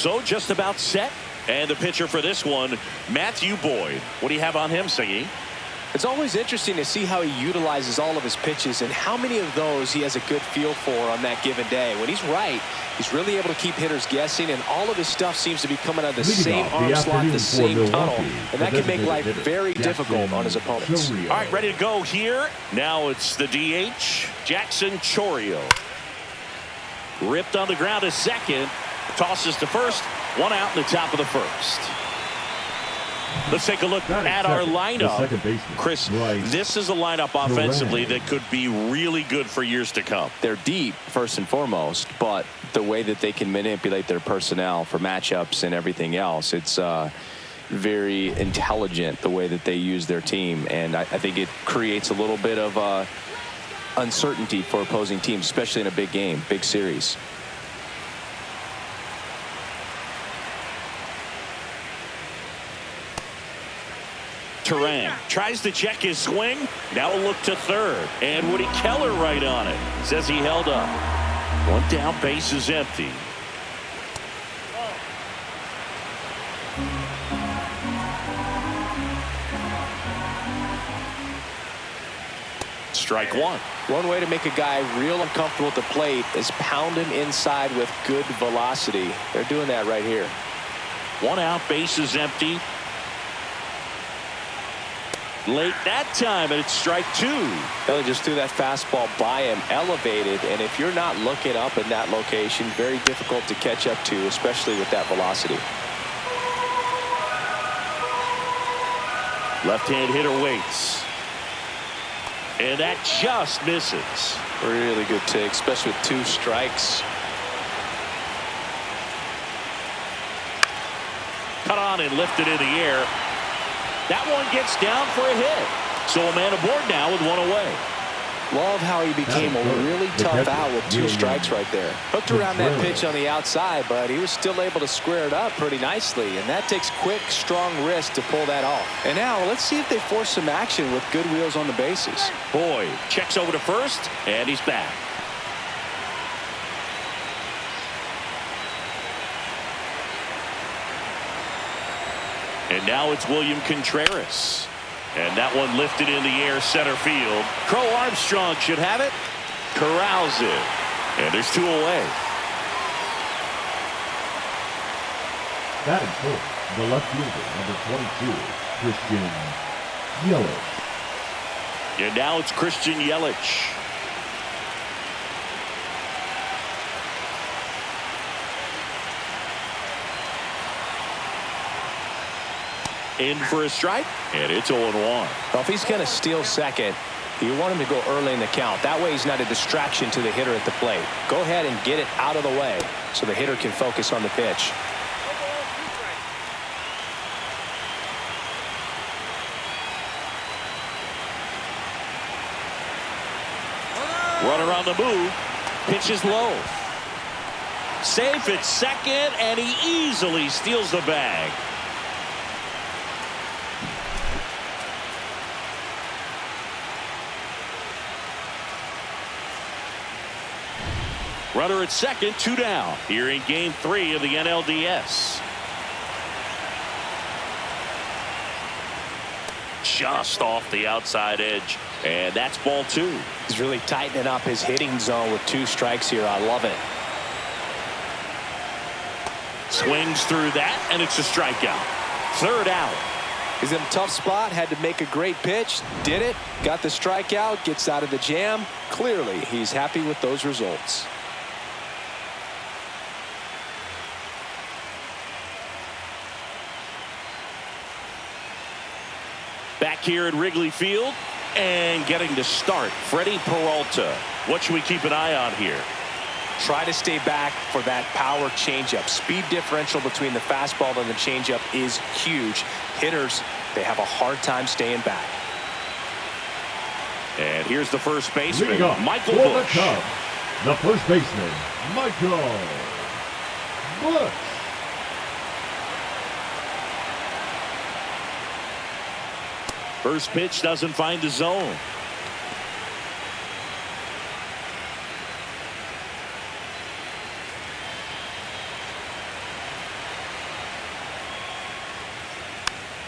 So just about set. And the pitcher for this one, Matthew Boyd. What do you have on him, Siggy? It's always interesting to see how he utilizes all of his pitches and how many of those he has a good feel for on that given day. When he's right, he's really able to keep hitters guessing, and all of his stuff seems to be coming out of the same arm slot, the same tunnel, and that can make life very difficult on his opponents. All right, ready to go here. Now it's the DH, Jackson Chourio. Ripped on the ground to second, tosses to first, one out in the top of the first. Let's take a look at our lineup. Chris, this is a lineup offensively that could be really good for years to come. They're deep, first and foremost, but the way that they can manipulate their personnel for matchups and everything else, it's very intelligent the way that they use their team. And I think it creates a little bit of uncertainty for opposing teams, especially in a big game, big series. Terang tries to check his swing. Now a look to third. And Woody Keller right on it. Says he held up. One down, base is empty. Strike one. One way to make a guy real uncomfortable at the plate is pound him inside with good velocity. They're doing that right here. One out, base is empty. Late that time, and it's strike two. They just threw that fastball by him, elevated, and if you're not looking up in that location, very difficult to catch up to, especially with that velocity. Left-hand hitter waits. And that just misses. Really good take, especially with two strikes. Cut on and lifted in the air. That one gets down for a hit. So a man aboard now with one away. Love how he became a really tough out with two strikes right there. Hooked around that pitch on the outside, but he was still able to square it up pretty nicely. And that takes quick, strong wrist to pull that off. And now let's see if they force some action with good wheels on the bases. Boyd checks over to first, and he's back. And now it's William Contreras. And that one lifted in the air center field. Crow Armstrong should have it. Corrals it. And there's two away. Batting fourth, the left fielder, number 22, Christian Yelich. And now it's Christian Yelich. In for a strike, and it's 0-1. Well, if he's going to steal second, you want him to go early in the count. That way he's not a distraction to the hitter at the plate. Go ahead and get it out of the way so the hitter can focus on the pitch. Runner on the move. Pitch is low. Safe at second, and he easily steals the bag. Runner at second, two down here in game 3 of the NLDS. Just off the outside edge, and that's ball 2. He's really tightening up his hitting zone with 2 strikes here. I love it. Swings through that, and it's a strikeout. Third out. He's in a tough spot, had to make a great pitch, did it, got the strikeout, gets out of the jam. Clearly, he's happy with those results. Back here at Wrigley Field and getting to start, Freddie Peralta. What should we keep an eye on here? Try to stay back for that power changeup. Speed differential between the fastball and the changeup is huge. Hitters, they have a hard time staying back. And here's the first baseman, Michael for Busch. The first baseman, Michael Busch. First pitch doesn't find the zone.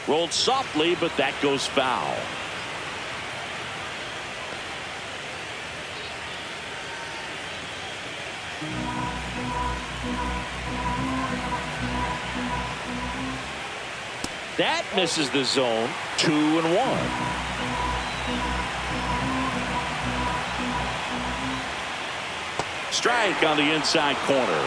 Rolled softly, but that goes foul. That misses the zone. 2-1. Strike on the inside corner.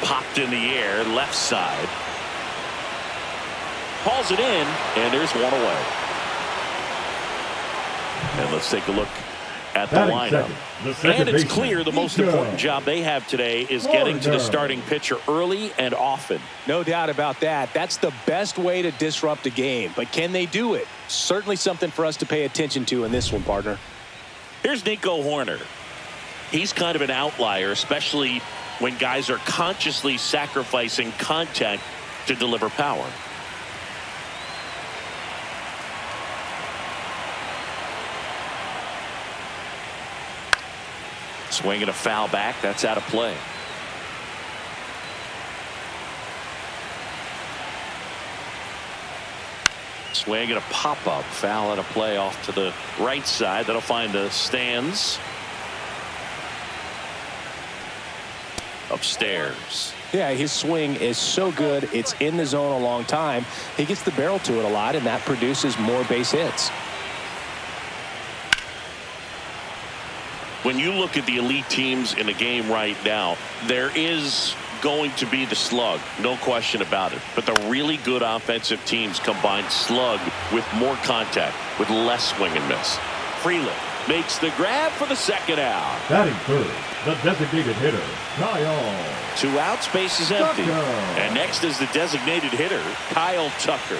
Popped in the air, left side. Hauls it in, and there's one away. And let's take a look at the lineup. And it's clear the most important job they have today is getting to the starting pitcher early and often. No doubt about that. That's the best way to disrupt a game. But can they do it? Certainly something for us to pay attention to in this one, partner. Here's Nico Hoerner. He's kind of an outlier, especially when guys are consciously sacrificing contact to deliver power. Swinging a foul back. That's out of play. Swinging a pop-up. Foul out of play off to the right side. That'll find the stands. Upstairs. Yeah, his swing is so good. It's in the zone a long time. He gets the barrel to it a lot, and that produces more base hits. When you look at the elite teams in the game right now, there is going to be the slug, no question about it. But the really good offensive teams combine slug with more contact, with less swing and miss. Freeland makes the grab for the second out. Batting third, the designated hitter, Kyle. 2 outs, base is empty. Tucker. And next is the designated hitter, Kyle Tucker.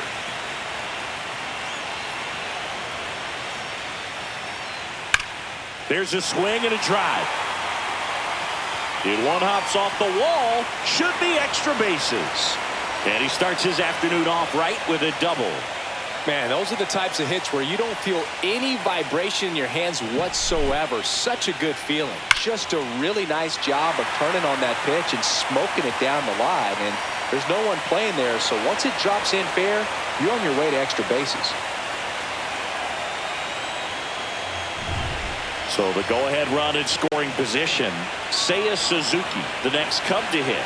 There's a swing and a drive. And one hops off the wall. Should be extra bases. And he starts his afternoon off right with a double. Man, those are the types of hits where you don't feel any vibration in your hands whatsoever. Such a good feeling. Just a really nice job of turning on that pitch and smoking it down the line. And there's no one playing there, so once it drops in fair, you're on your way to extra bases. So the go-ahead run in scoring position. Seiya Suzuki, the next Cub to hit.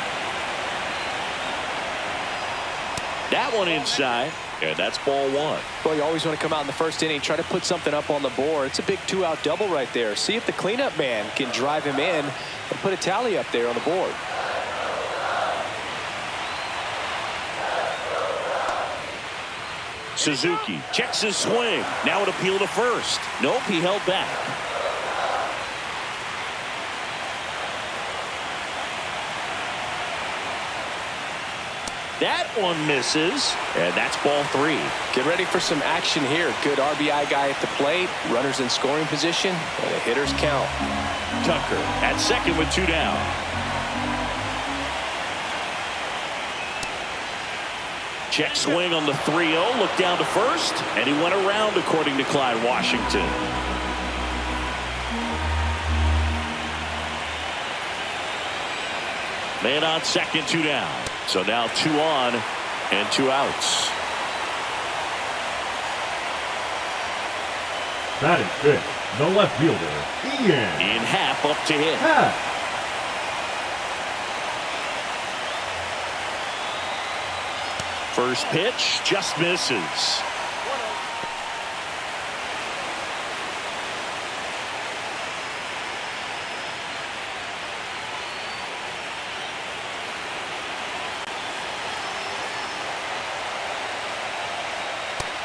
That one inside, and that's ball 1. Well, you always want to come out in the first inning, try to put something up on the board. It's a big 2-out double right there. See if the cleanup man can drive him in and put a tally up there on the board. Suzuki checks his swing. Now an appeal to first. Nope, he held back. That one misses, and that's ball 3. Get ready for some action here. Good RBI guy at the plate. Runners in scoring position, and the hitters count. Tucker at second with 2 down. Check swing on the 3-0. Look down to first, and he went around according to Clyde Washington. Man on second, 2 down. So now 2 on and 2 outs. Batting fifth, the left fielder, Ian. In half up to hit. First pitch just misses.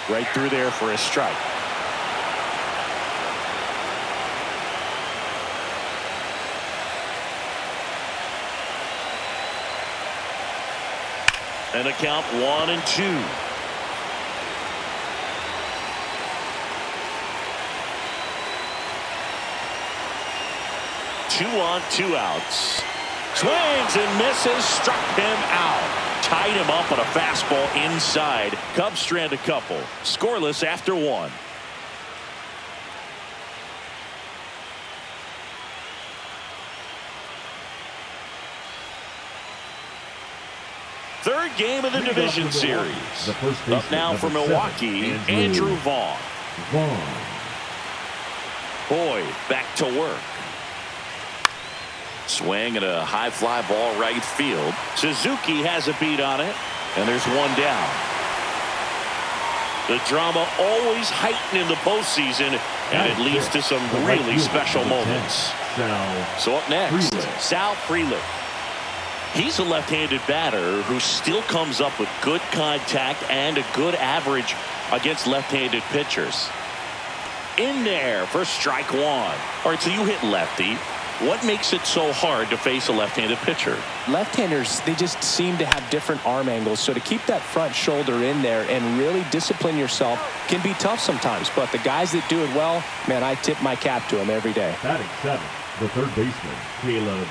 Right through there for a strike. And a count 1-2. Two on, 2 outs. Swings and misses, struck him out. Tied him up on a fastball inside. Cubs strand a couple. Scoreless after 1. Third game of the division series. Up now for Milwaukee, Andrew Vaughn. Boyd back to work. Swing and a high fly ball right field. Suzuki has a beat on it, and there's one down. The drama always heightened in the postseason, and it leads to some really special moments. So up next, Sal Frelick. He's a left-handed batter who still comes up with good contact and a good average against left-handed pitchers. In there for strike one. All right, so you hit lefty. What makes it so hard to face a left-handed pitcher? Left-handers, they just seem to have different arm angles. So to keep that front shoulder in there and really discipline yourself can be tough sometimes. But the guys that do it well, man, I tip my cap to them every day. Batting seventh, the third baseman, Caleb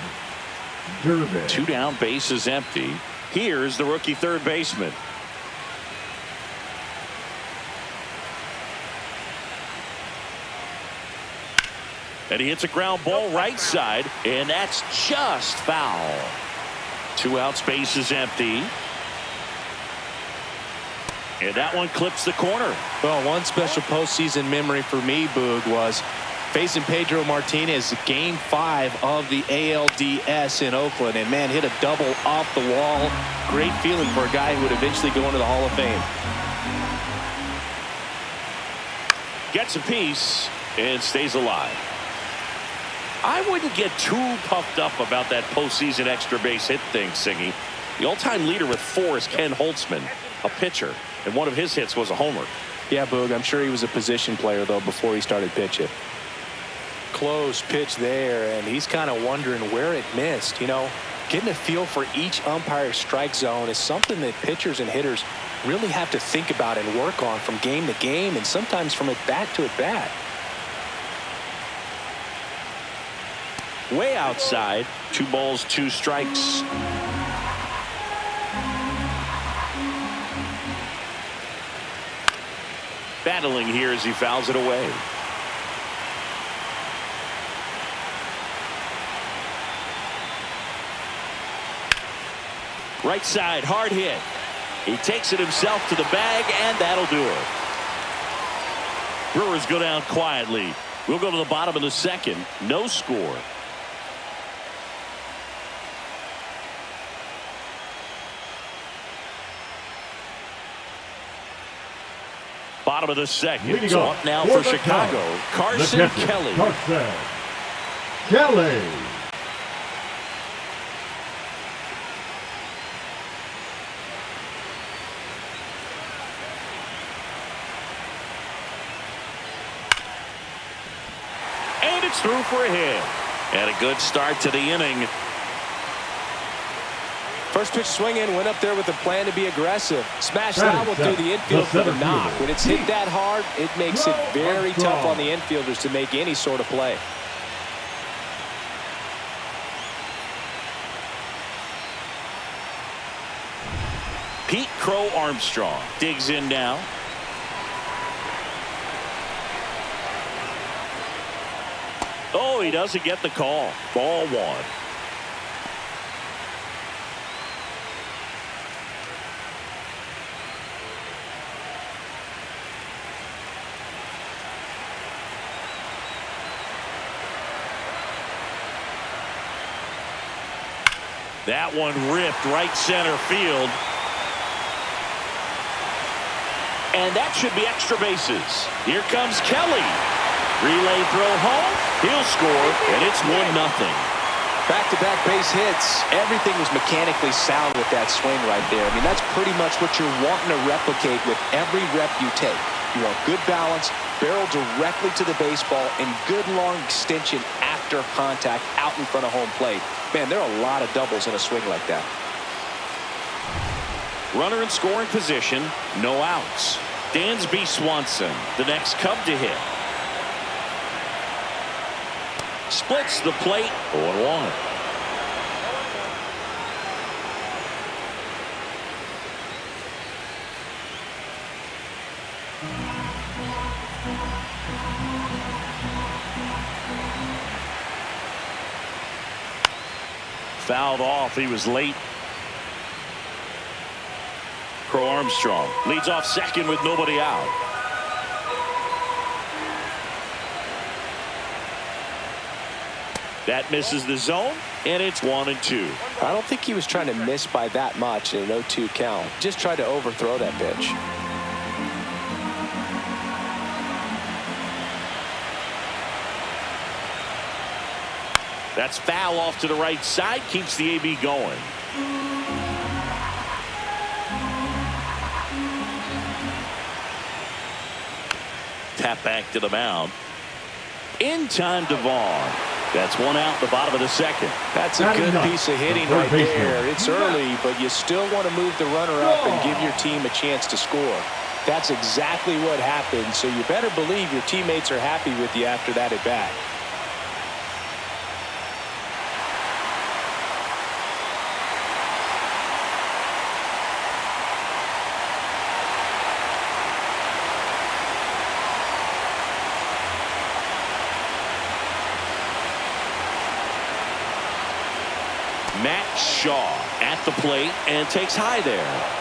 Durbin. 2 down, bases empty. Here's the rookie third baseman. And he hits a ground ball right side, and that's just foul. 2 outs, bases empty. And that one clips the corner. Well, one special postseason memory for me, Boog, was facing Pedro Martinez game 5 of the NLDS in Oakland, and man, hit a double off the wall. Great feeling for a guy who would eventually go into the Hall of Fame. Gets a piece and stays alive. I wouldn't get too puffed up about that postseason extra base hit thing, Singy. The all-time leader with 4 is Ken Holtzman, a pitcher, and one of his hits was a homer. Yeah, Boog, I'm sure he was a position player, though, before he started pitching. Close pitch there, and he's kind of wondering where it missed. You know, getting a feel for each umpire's strike zone is something that pitchers and hitters really have to think about and work on from game to game, and sometimes from at bat to at bat. Way outside. 2 balls, 2 strikes. Battling here as he fouls it away. Right side, hard hit. He takes it himself to the bag, and that'll do it. Brewers go down quietly. We'll go to the bottom of the second. No score. Bottom of the second. So up now for Chicago, Carson Kelly. Carson Kelly. And it's through for a hit. And a good start to the inning. First pitch swinging, went up there with a plan to be aggressive. Smashed out will do the infield for the knock. When it's hit that hard, it makes it very tough on the infielders to make any sort of play. Pete Crow Armstrong digs in now. Oh, he doesn't get the call. Ball 1. That one ripped right center field. And that should be extra bases. Here comes Kelly. Relay throw home. He'll score, and it's 1-0. Back-to-back base hits. Everything was mechanically sound with that swing right there. I mean, that's pretty much what you're wanting to replicate with every rep you take. You want good balance, barrel directly to the baseball, and good long extension after contact out in front of home plate. Man, there are a lot of doubles in a swing like that. Runner in scoring position, no outs. Dansby Swanson, the next Cub to hit. Splits the plate, 0-1. Fouled off. He was late. Renfroe Armstrong leads off second with nobody out. That misses the zone, and it's 1-2. I don't think he was trying to miss by that much in an 0-2 count. Just tried to overthrow that pitch. That's foul off to the right side, keeps the AB going. Tap back to the mound. In time to Vaughn. That's one out the bottom of the second. That's a good piece of hitting right there. It's early, but you still want to move the runner up and give your team a chance to score. That's exactly what happened, so you better believe your teammates are happy with you after that at bat. Matt Shaw at the plate and takes high there.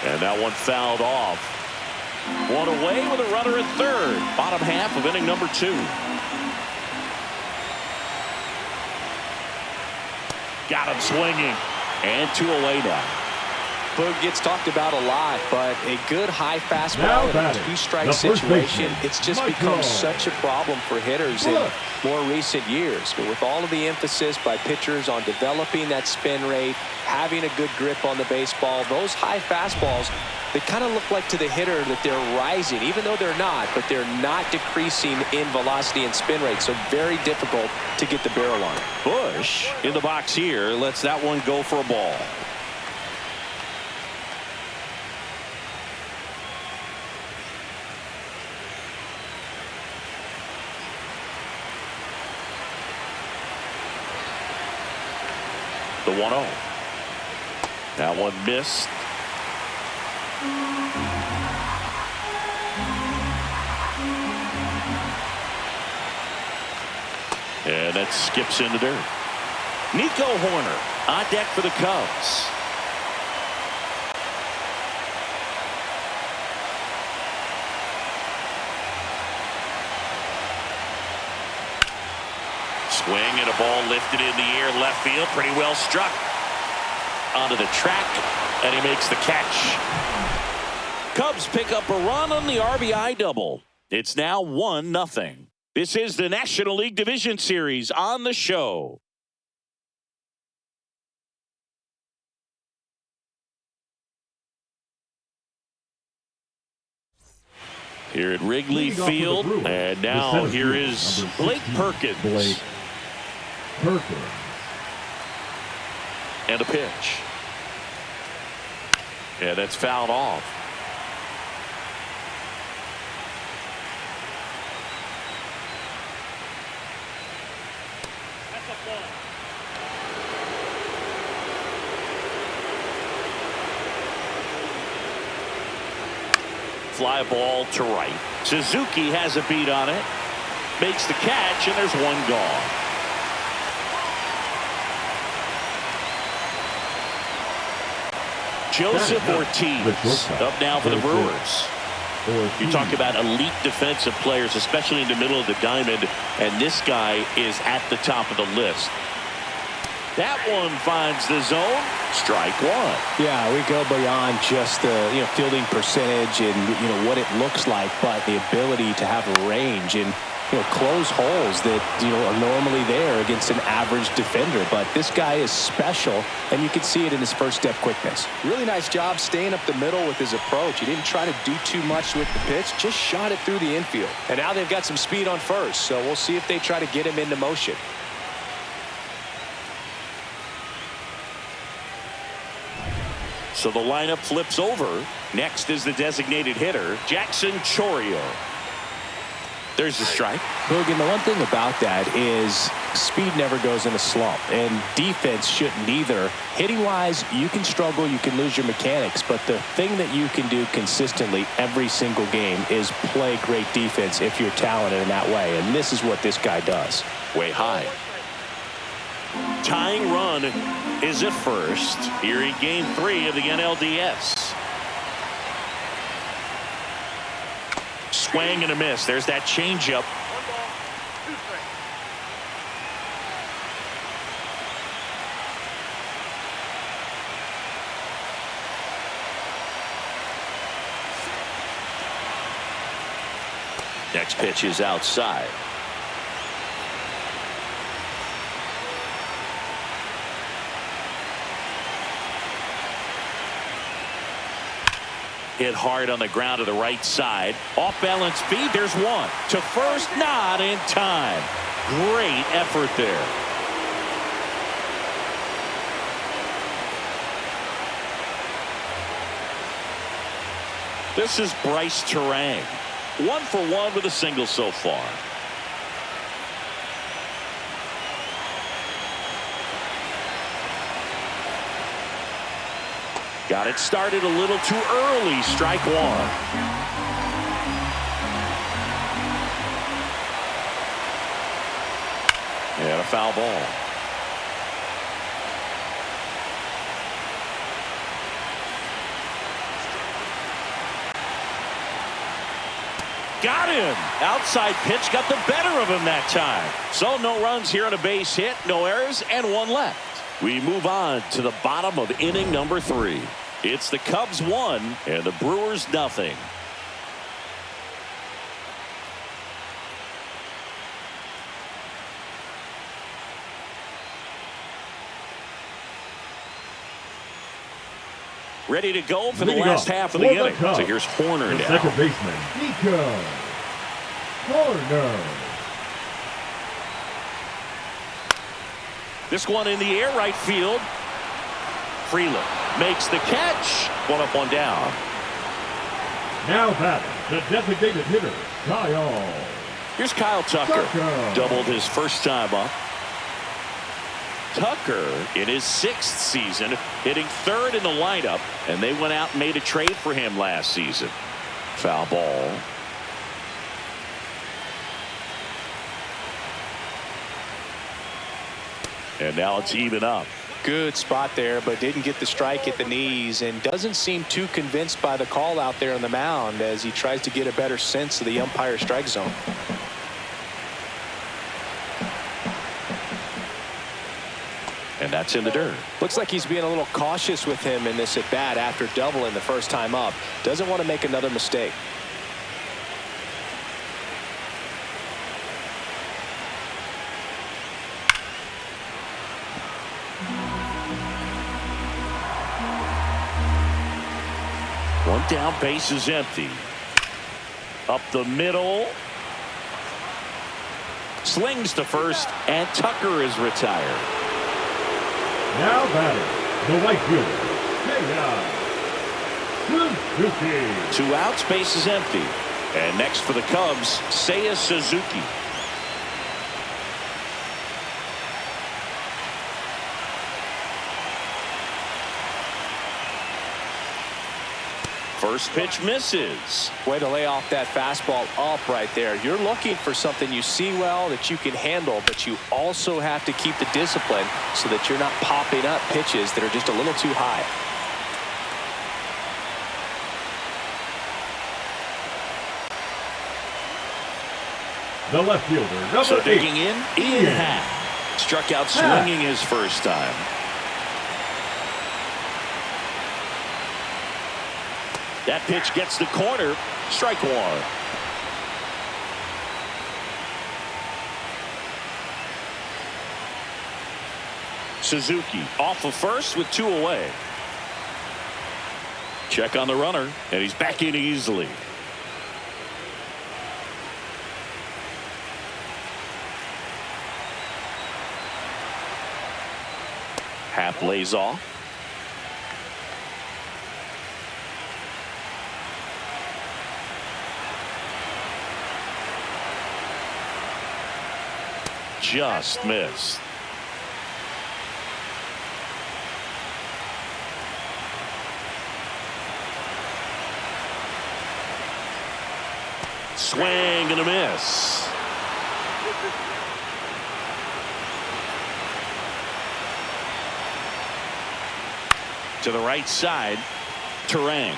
And that one fouled off. One away with a runner at third. Bottom half of inning number 2. Got him swinging. And 2 away now. Boog gets talked about a lot, but a good high fastball in a 2-strike situation, it's just become such a problem for hitters in more recent years. But with all of the emphasis by pitchers on developing that spin rate, having a good grip on the baseball, those high fastballs, they kind of look like to the hitter that they're rising, even though they're not, but they're not decreasing in velocity and spin rate, so very difficult to get the barrel on. Bush in the box here lets that one go for a ball. The 1-0. That one missed. And that skips into dirt. Nico Horner on deck for the Cubs. Swing and a ball lifted in the air left field, pretty well struck onto the track, and he makes the catch. Cubs pick up a run on the RBI double. It's now 1-0. This is the National League Division Series on the show. Here at Wrigley Field, and now here is Blake Perkins. And a pitch. Yeah, that's fouled off. That's a ball. Fly ball to right. Suzuki has a beat on it. Makes the catch, and there's one gone. Joseph Ortiz up now for the Brewers. You talk about elite defensive players, especially in the middle of the diamond, and this guy is at the top of the list. That one finds the zone. Strike one. Yeah, we go beyond just the fielding percentage and what it looks like, but the ability to have a range and close holes that are normally there against an average defender. But this guy is special, and you can see it in his first step quickness. Really nice job staying up the middle with his approach. He didn't try to do too much with the pitch, just shot it through the infield. And now they've got some speed on first, so we'll see if they try to get him into motion. So the lineup flips over. Next is the designated hitter, Jackson Chourio. There's the strike. Look, and the one thing about that is speed never goes in a slump, and defense shouldn't either. Hitting-wise, you can struggle, you can lose your mechanics, but the thing that you can do consistently every single game is play great defense if you're talented in that way, and this is what this guy does. Way high. Tying run is at first here in Game 3 of the NLDS. Swing and a miss. There's that changeup. Next pitch is outside. Hit hard on the ground to the right side. Off balance feed. There's one. To first, not in time. Great effort there. This is Bryce Terang. 1 for 1 with a single so far. Got it started a little too early. Strike one. And a foul ball. Got him. Outside pitch got the better of him that time. So no runs here on a base hit, no errors, and one left. We move on to the bottom of inning number 3. It's the Cubs 1 and the Brewers nothing. Ready to go for the last half of the inning. So here's Horner now. Second baseman, Nico Horner. This one in the air, right field. Freeland makes the catch. One up, one down. Now batting, the designated hitter, Kyle. Here's Kyle Tucker. Doubled his first time up. Tucker in his 6th season, hitting 3rd in the lineup, and they went out and made a trade for him last season. Foul ball. And now it's even up. Good spot there, but didn't get the strike at the knees, and doesn't seem too convinced by the call out there on the mound as he tries to get a better sense of the umpire strike zone. And that's in the dirt. Looks like he's being a little cautious with him in this at bat after doubling the first time up. Doesn't want to make another mistake. One down, base is empty. Up the middle. Slings to first, and Tucker is retired. Now batting, the right fielder, Suzuki. 2 outs, base is empty. And next for the Cubs, Seiya Suzuki. First pitch misses. Way to lay off that fastball up right there. You're looking for something you see well that you can handle, but you also have to keep the discipline so that you're not popping up pitches that are just a little too high. The left fielder, number So 8. digging in, Ian Happ. Struck out swinging his first time. That pitch gets the corner. Strike one. Suzuki off of first with 2 away. Check on the runner, and he's back in easily. Happ lays off. just missed. Swing and a miss. To the right side, Terang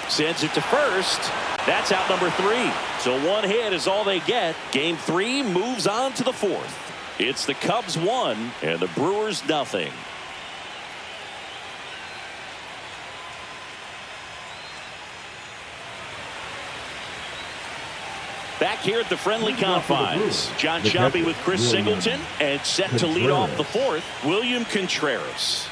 sends it to first. That's out number 3. So 1 hit is all they get. Game 3 moves on to the 4th. It's the Cubs 1 and the Brewers nothing. Back here at the friendly confines, John Shelby with Chris Singleton, and set to lead off the 4th, William Contreras.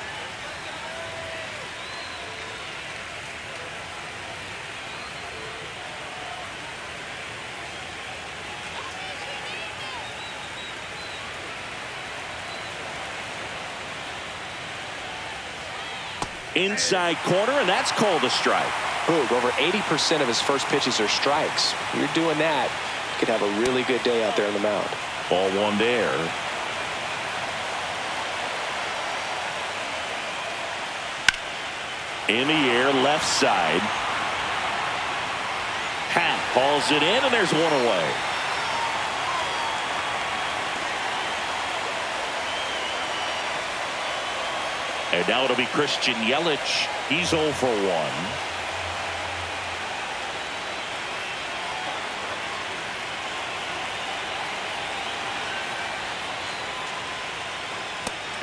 Inside corner, and that's called a strike. Boog, over 80% of his first pitches are strikes. You're doing that, you could have a really good day out there on the mound. Ball 1 there. In the air, left side. Happ hauls it in, and there's 1 away. And now it'll be Christian Yelich. He's 0 for 1.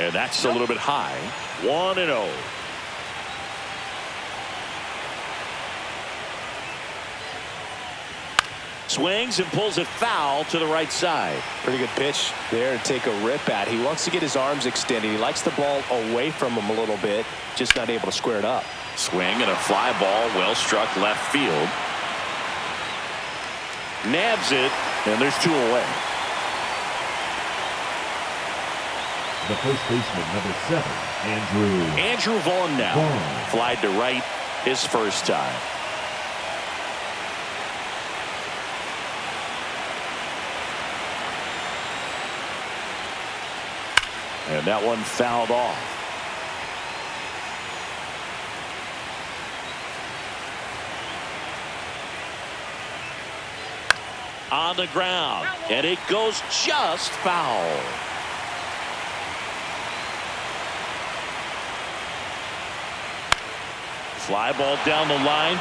And that's a little bit high. 1-0. Swings and pulls it foul to the right side. Pretty good pitch there to take a rip at. He wants to get his arms extended. He likes the ball away from him a little bit, just not able to square it up. Swing and a fly ball, well struck left field. Nabs it, and there's 2 away. The first baseman, number 7, Andrew Vaughn now. Flied to right his first time. And that one fouled off. On the ground, and it goes just foul. Fly ball down the line,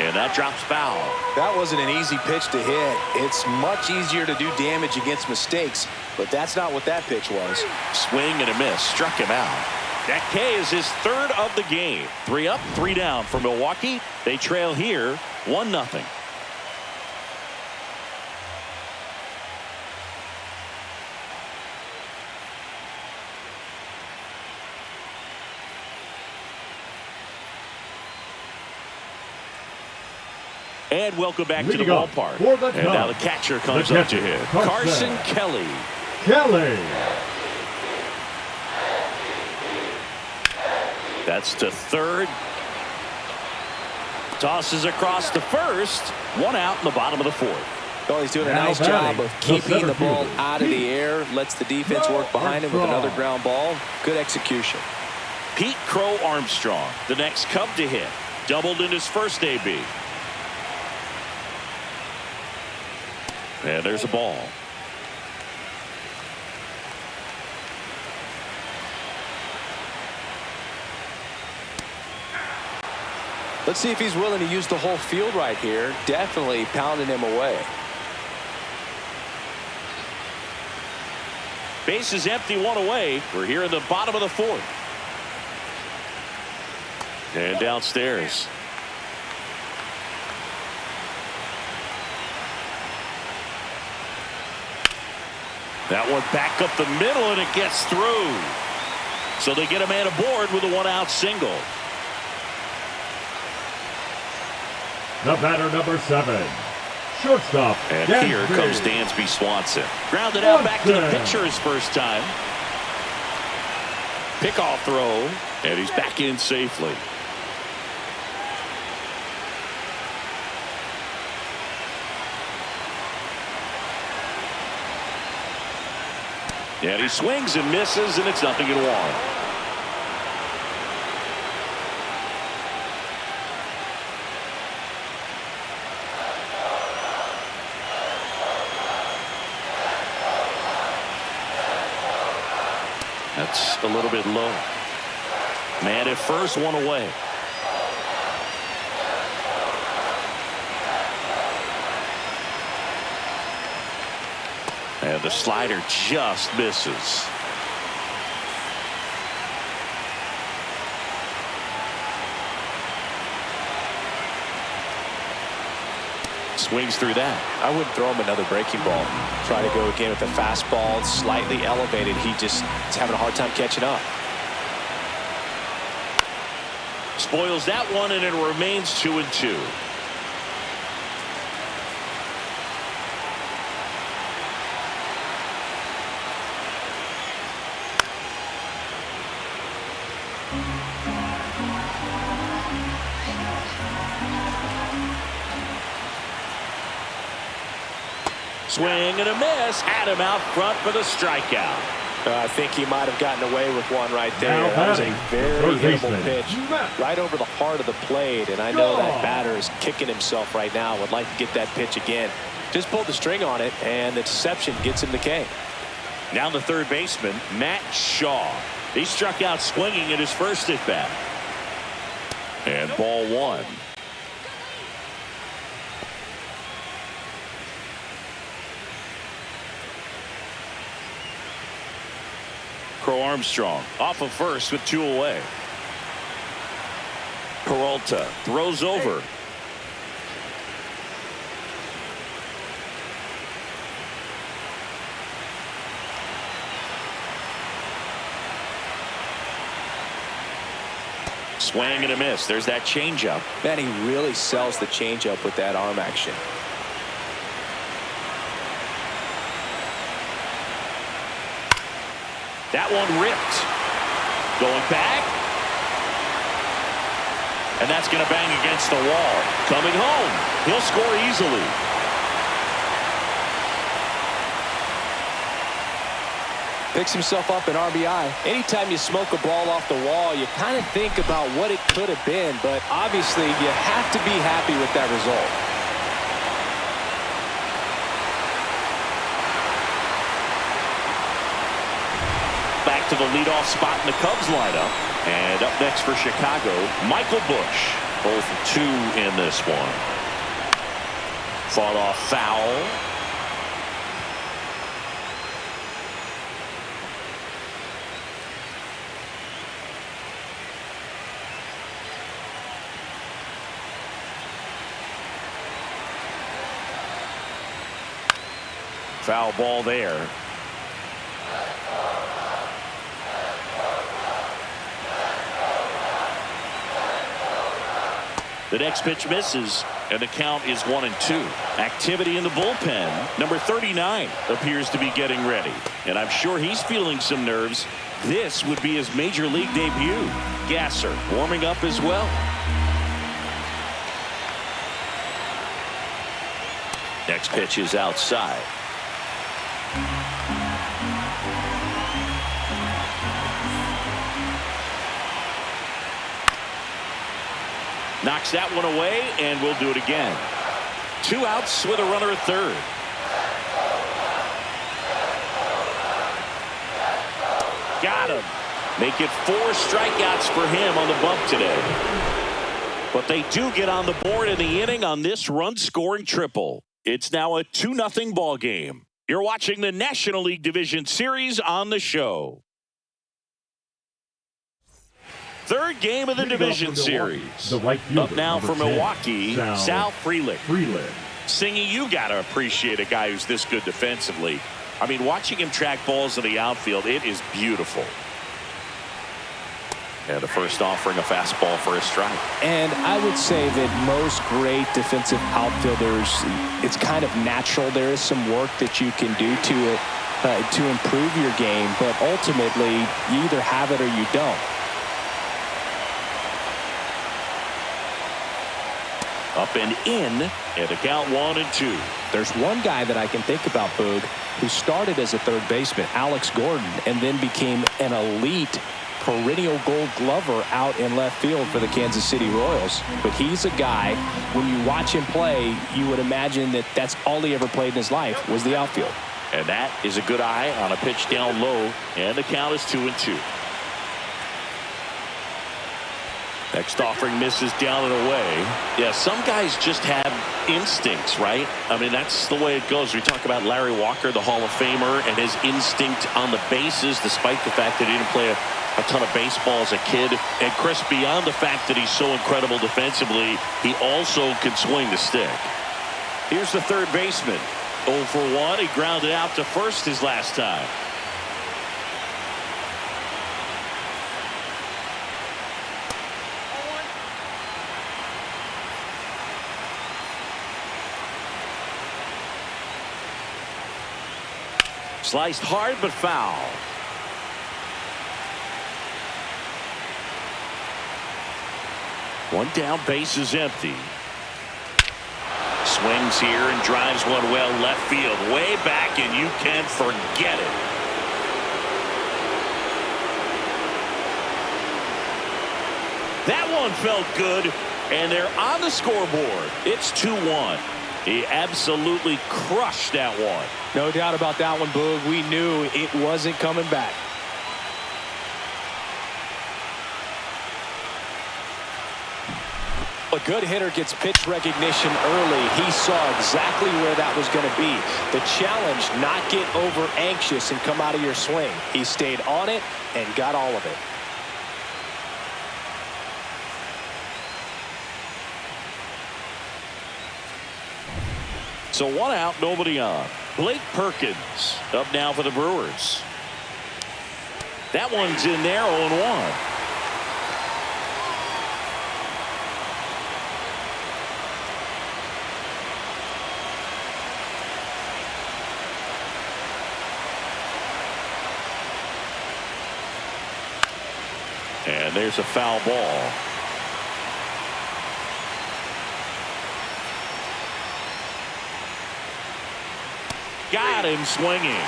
and that drops foul. That wasn't an easy pitch to hit. It's much easier to do damage against mistakes, but that's not what that pitch was. Swing and a miss, struck him out. That K is his 3rd of the game. 3 up, 3 down for Milwaukee. They trail here 1-0. And welcome back to the ballpark. And now the catcher comes up to hit. Carson Kelly. That's to third. Tosses across to first. 1 out in the bottom of the 4th. Well, he's doing a nice job of keeping the ball out of the air. Lets the defense work behind him with another ground ball. Good execution. Pete Crow Armstrong, the next Cub to hit. Doubled in his first AB. And there's a ball. Let's see if he's willing to use the whole field right here. Definitely pounding him away. Base is empty, 1 away. We're here in the bottom of the 4th. And downstairs. That one back up the middle, and it gets through. So they get a man aboard with a 1-out single. The batter, number 7, shortstop. And here comes Dansby Swanson. Grounded out back to the pitcher his first time. Pickoff throw, and he's back in safely. And he swings and misses, and it's 0-1. That's a little bit low. Man at first, one away. And the slider just misses. Swings through that. I wouldn't throw him another breaking ball. Try to go again with the fastball, slightly elevated. He just is having a hard time catching up. Spoils that one, and it remains 2-2. Swing and a miss. Had him out front for the strikeout. I think he might have gotten away with one right there. Now That was a batting, very third hittable baseman, pitch Matt. right over the heart of the plate. And I know that Shaw. batter is kicking himself right now. Would like to get that pitch again. Just pulled the string on it, and the deception gets him the K. Now the third baseman, Matt Shaw. He struck out swinging at his first at bat. And ball one. Crow Armstrong off of first with 2 away. Peralta throws over. Swing and a miss. There's that changeup. Man, he really sells the changeup with that arm action. That one ripped. Going back. And that's going to bang against the wall. Coming home. He'll score easily. Picks himself up an RBI. Anytime you smoke a ball off the wall, you kind of think about what it could have been, but obviously you have to be happy with that result. Back to the leadoff spot in the Cubs lineup. And up next for Chicago, Michael Busch. 0-2 in this one. Fought off foul. Foul ball there. The next pitch misses, and the count is 1-2. Activity in the bullpen. Number 39 appears to be getting ready, and I'm sure he's feeling some nerves. This would be his major league debut. Gasser warming up as well. Next pitch is outside. Knocks that one away, and we'll do it again. 2 outs with a runner at third. Got him. Make it 4 strikeouts for him on the bump today. But they do get on the board in the inning on this run-scoring triple. It's now a 2-0 ball game. You're watching the National League Division Series on the show. Third game of the division series. Up now for Milwaukee, Sal Frelick. Singy, you got to appreciate a guy who's this good defensively. I mean, watching him track balls in the outfield, it is beautiful. And the first offering a fastball for a strike. And I would say that most great defensive outfielders, it's kind of natural. There is some work that you can do to it to improve your game, but ultimately you either have it or you don't. Up and in, and the count 1-2. There's one guy that I can think about, Boog, who started as a third baseman, Alex Gordon, and then became an elite perennial Gold Glover out in left field for the Kansas City Royals. But he's a guy, when you watch him play, you would imagine that that's all he ever played in his life was the outfield. And that is a good eye on a pitch down low, and the count is 2-2. Next offering misses down and away. Yeah, some guys just have instincts, right? I mean, that's the way it goes. We talk about Larry Walker, the Hall of Famer, and his instinct on the bases, despite the fact that he didn't play a ton of baseball as a kid. And Chris, beyond the fact that he's so incredible defensively, he also can swing the stick. Here's the third baseman. 0 for 1. He grounded out to first his last time. Sliced hard but foul. One down, base is empty. Swings here and drives one well left field, way back, and you can forget it. That one felt good, and they're on the scoreboard. It's 2-1. He absolutely crushed that one. No doubt about that one, Boog. We knew it wasn't coming back. A good hitter gets pitch recognition early. He saw exactly where that was going to be. The challenge, not get over anxious and come out of your swing. He stayed on it and got all of it. So 1 out, nobody on. Blake Perkins up now for the Brewers. That one's in there, 0-1. And there's a foul ball. Got him swinging.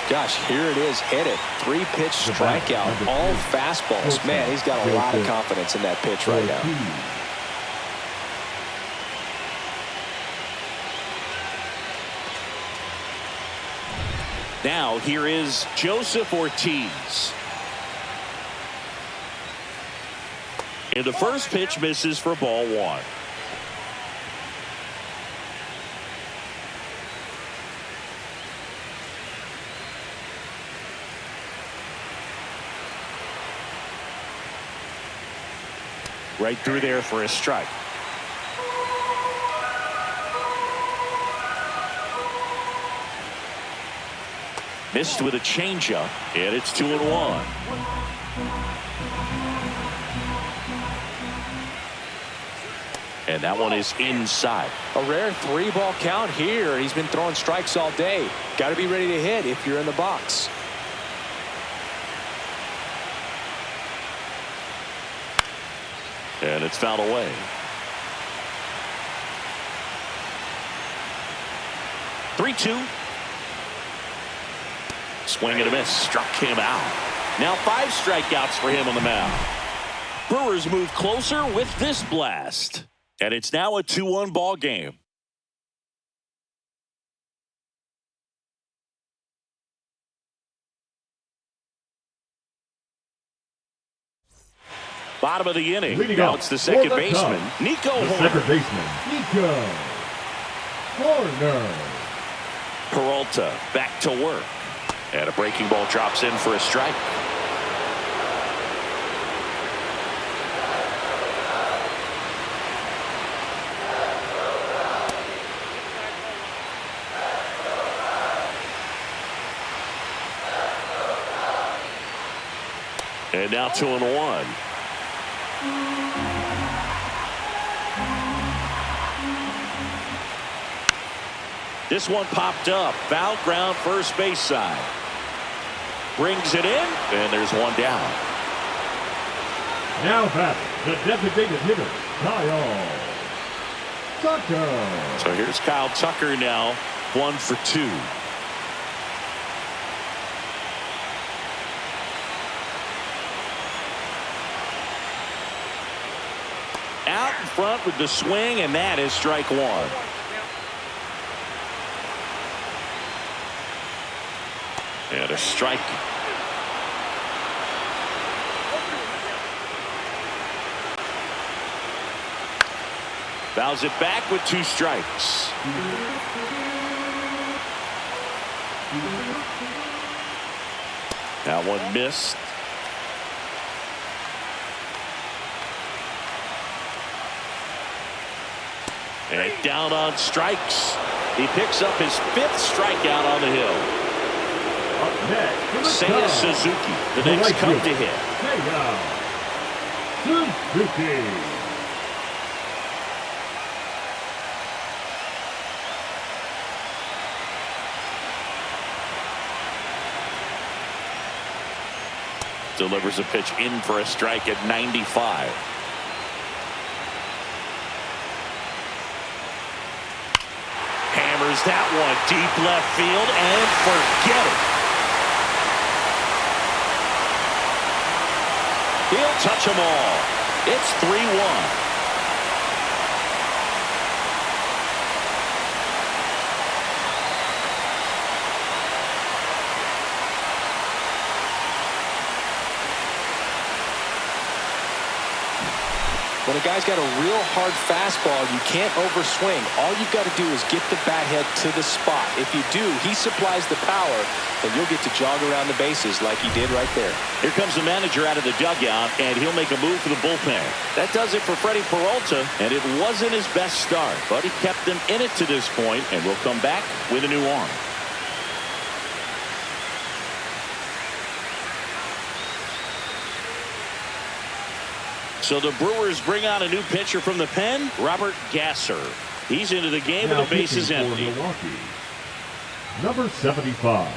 Gosh, here it is, hit it. 3-pitch strikeout, all fastballs. Man, he's got a lot of confidence in that pitch right now. Now here is Joseph Ortiz. And the first pitch misses for ball 1. Right through there for a strike. Missed with a changeup, and it's 2-1. And that one is inside. A rare 3-ball count here. He's been throwing strikes all day. Got to be ready to hit if you're in the box. And it's fouled away. Three-2. Swing and a miss. Struck him out. Now 5 strikeouts for him on the mound. Brewers move closer with this blast. And it's now a 2-1 ball game. Bottom of the inning. Leading now up it's the second for the baseman, Cubs, Nico the Horner. second baseman, Nico Horner. Peralta back to work. And a breaking ball drops in for a strike. And now 2-1. This one popped up. Foul ground, first base side. Brings it in, and there's one down. Now batting, the designated hitter, Kyle Tucker. So here's Kyle Tucker now, 1 for 2. Out in front with the swing, and that is strike 1. And a strike. Fouls it back with 2 strikes. That one missed. And down on strikes. He picks up his 5th strikeout on the hill. Up next, Seiya Suzuki, the next come to hit. Seiya Suzuki. Delivers a pitch in for a strike at 95. Hammers that one deep left field and forget it. He'll touch them all. It's 3-1. When a guy's got a real hard fastball, you can't overswing. All you've got to do is get the bat head to the spot. If you do, he supplies the power, and you'll get to jog around the bases like he did right there. Here comes the manager out of the dugout, and he'll make a move for the bullpen. That does it for Freddie Peralta, and it wasn't his best start, but he kept them in it to this point, and will come back with a new arm. So the Brewers bring on a new pitcher from the pen, Robert Gasser. He's into the game with the bases empty. Milwaukee, number 75,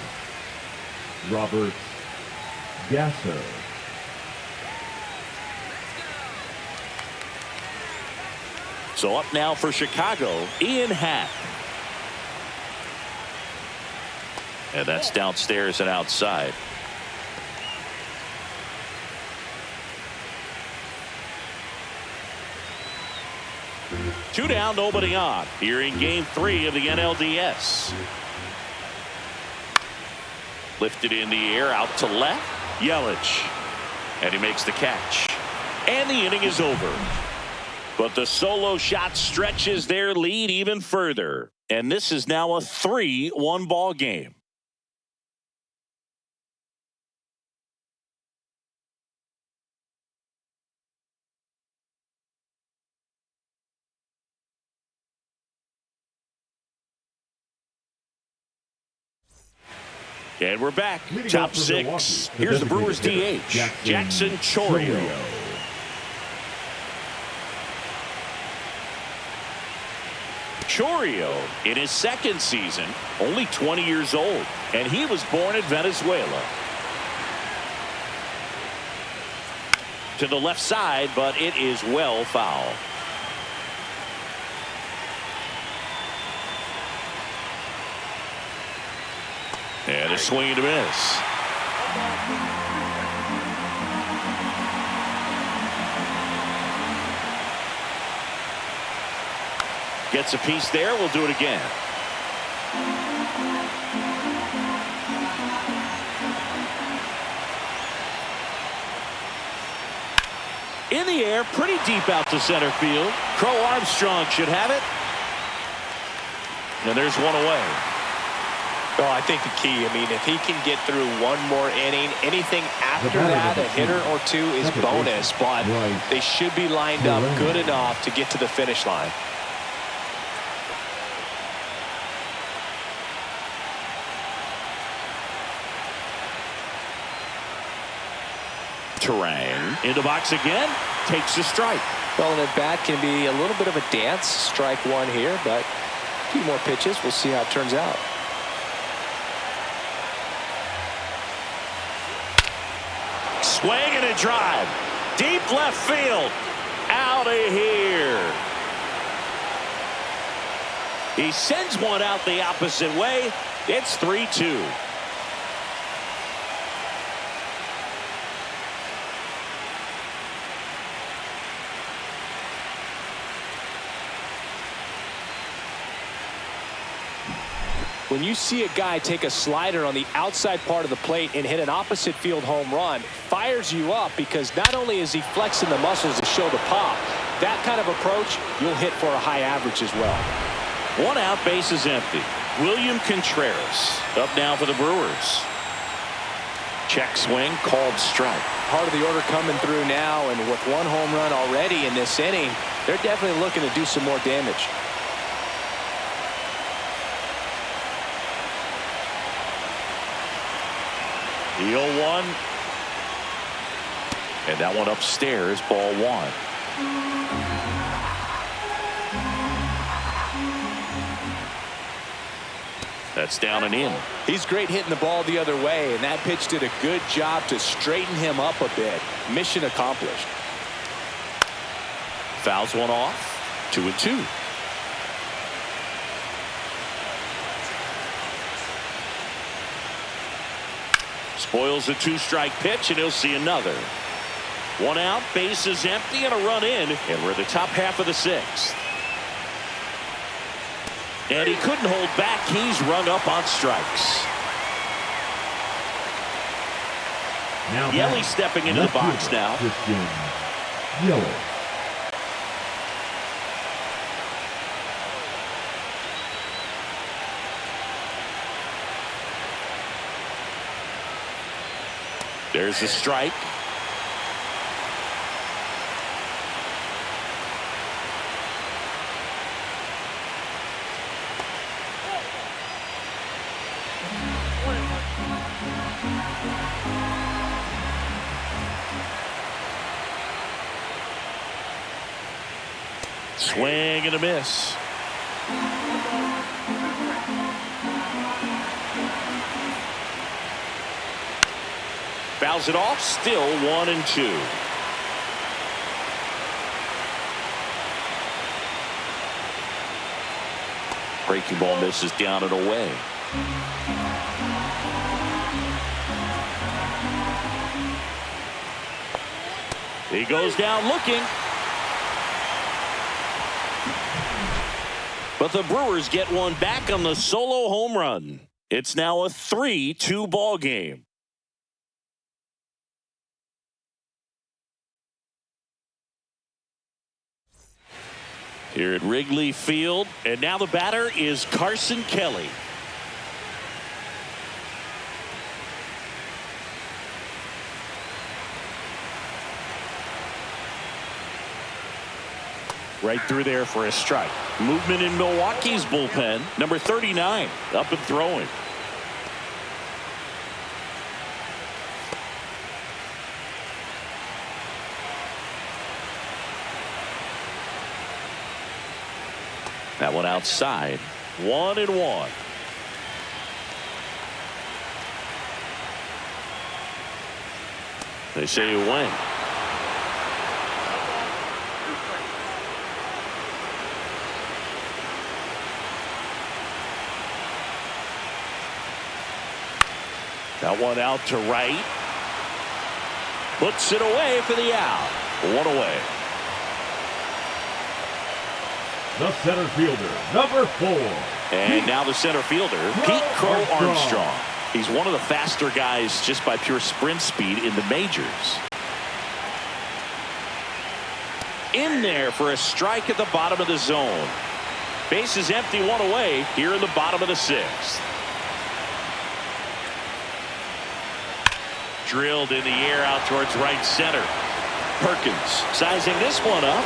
Robert Gasser. So up now for Chicago, Ian Happ. And that's downstairs and outside. Two down, nobody on. Here in Game 3 of the NLDS. Lifted in the air, out to left. Yelich. And he makes the catch. And the inning is over. But the solo shot stretches their lead even further. And this is now a 3-1 ball game. And we're back. Top 6. Here's the Brewers DH, Jackson Chourio. Chourio in his 2nd season, only 20 years old, and he was born in Venezuela. To the left side, but it is well foul. And a swing and a miss. Gets a piece there. We'll do it again. In the air, pretty deep out to center field. Crow Armstrong should have it. And there's one away. Well, I think the key, if he can get through one more inning, anything after that, a hitter or two is bonus, but they should be lined up good enough to get to the finish line. Terang in the box again, takes a strike. Well, and at bat can be a little bit of a dance. Strike 1 here, but a few more pitches. We'll see how it turns out. Swing and a drive. Deep left field. out of here. He sends one out the opposite way. It's 3-2. When you see a guy take a slider on the outside part of the plate and hit an opposite field home run, fires you up because not only is he flexing the muscles to show the pop, that kind of approach you'll hit for a high average as well. One out, base is empty. William Contreras up now for the Brewers. Check swing, called strike. Part of the order coming through now, and with one home run already in this inning, they're definitely looking to do some more damage. The 0-1. And that one upstairs, ball one. That's down and in. He's great hitting the ball the other way, and that pitch did a good job to straighten him up a bit. Mission accomplished. Fouls one off. 2-2. Spoils a two-strike pitch, and he'll see another. One out, base is empty, and a run in, and we're the top half of the sixth. And he couldn't hold back. He's rung up on strikes. Now Yelly stepping into the box now. Christian Yelly. There's a strike. Swing and a miss. Fouls it off. Still 1-2. Breaking ball misses down and away. He goes down looking. But the Brewers get one back on the solo home run. It's now a 3-2 ball game. Here at Wrigley Field, and now the batter is Carson Kelly. Right through there for a strike. Movement in Milwaukee's bullpen. Number 39 up and throwing. That one outside. 1-1. They say you win. That one out to right. Puts it away for the out. One away. The center fielder, number 4. And now the center fielder, Pete Crow Armstrong. He's one of the faster guys just by pure sprint speed in the majors. In there for a strike at the bottom of the zone. Base is empty, one away here in the bottom of the sixth. Drilled in the air out towards right center. Perkins sizing this one up.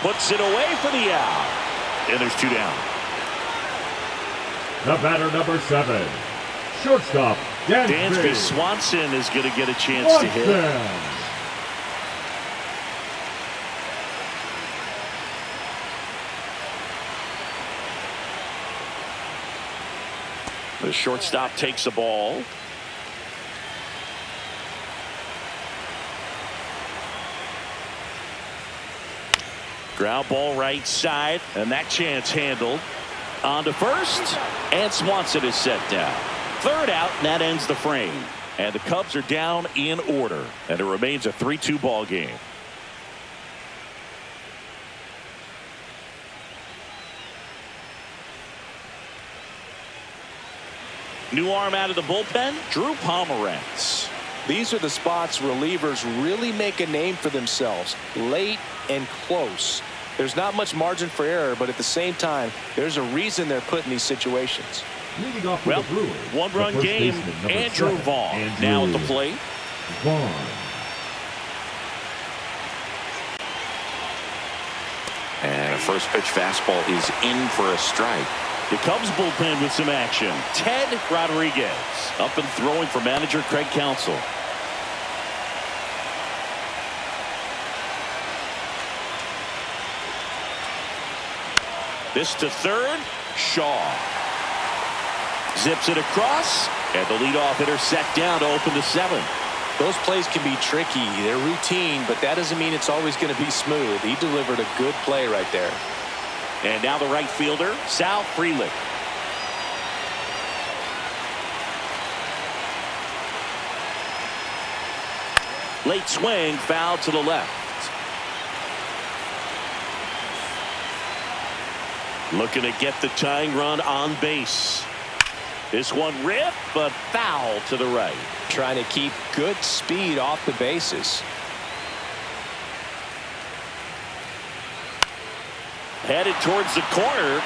Puts it away for the out. And there's two down. The batter, number 7. Shortstop, Dansby Swanson is going to get a chance to hit. The shortstop takes the ball. Ground ball right side, and that chance handled. On to first, and Swanson is set down. Third out, and that ends the frame. And the Cubs are down in order, and it remains a 3-2 ball game. New arm out of the bullpen, Drew Pomerantz. These are the spots relievers really make a name for themselves, late and close. There's not much margin for error, but at the same time, there's a reason they're put in these situations. Leading off for Well, the Brewers, one-run the first game, baseman, number Andrew 7, Vaughn Andrew now at the plate. Vaughn. And a first pitch fastball is in for a strike. The Cubs bullpen with some action. Ted Rodriguez up and throwing for manager Craig Counsell. This to third. Shaw zips it across, and the leadoff hitter set down to open the 7th. Those plays can be tricky. They're routine, but that doesn't mean it's always going to be smooth. He delivered a good play right there. And now the right fielder, Sal Frelick. Late swing, foul to the left. Looking to get the tying run on base. This one ripped, but foul to the right. Trying to keep good speed off the bases. Headed towards the corner.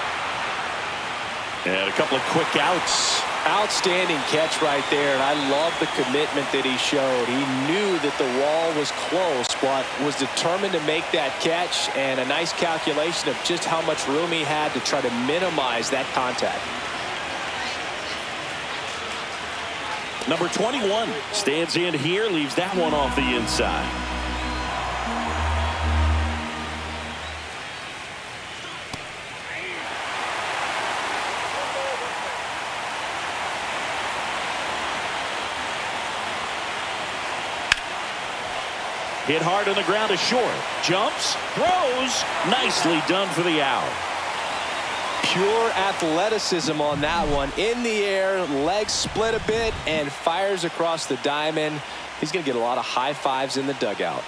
And a couple of quick outs. Outstanding catch right there, and I love the commitment that he showed. He knew that the wall was close, but was determined to make that catch, and a nice calculation of just how much room he had to try to minimize that contact. Number 21 stands in here, leaves that one off the inside. Hit hard on the ground to short. Jumps, throws, nicely done for the out. Pure athleticism on that one. In the air, legs split a bit, and fires across the diamond. He's going to get a lot of high fives in the dugout.